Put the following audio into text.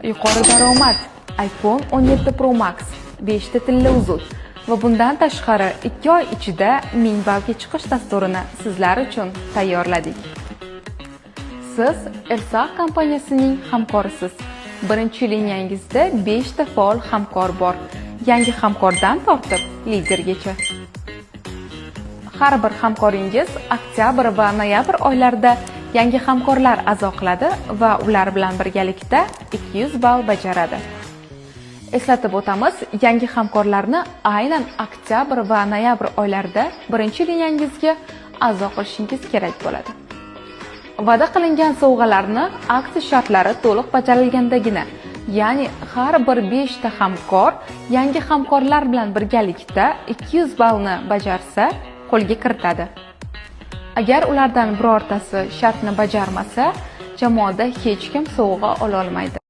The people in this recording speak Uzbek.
yuqori daromad, iPhone 17 Pro Max, 5 ta tilla uzun va bundan tashqari 2 oy ichida 1000 ballga chiqish dasturini sizlar uchun tayyorladik. Siz Elsa kompaniyasining hamkorisiz. Birinchi liniyangizda 5 ta faol hamkor bor. Yangi hamkordan tortib lidergacha. Har bir hamkoringiz oktyabr va noyabr oylarida yangi hamkorlar a'zo qiladi va ular bilan birgalikda 200 ball bajaradi. Eslatib o'tamiz, yangi hamkorlarni aynan oktyabr va noyabr oylarida birinchi liniyangizga a'zo qilishingiz kerak bo'ladi. Va'da qilingan sovg'alarni aksiya shartlari to'liq bajarilgandagina, ya'ni har bir 5 ta hamkor yangi hamkorlar bilan birgalikda 200 ballni bajarsa, qo'lga kiritadi. Agar ulardan birortasi shartni bajarmasa, jamoada hech kim sovg'a ola olmaydi.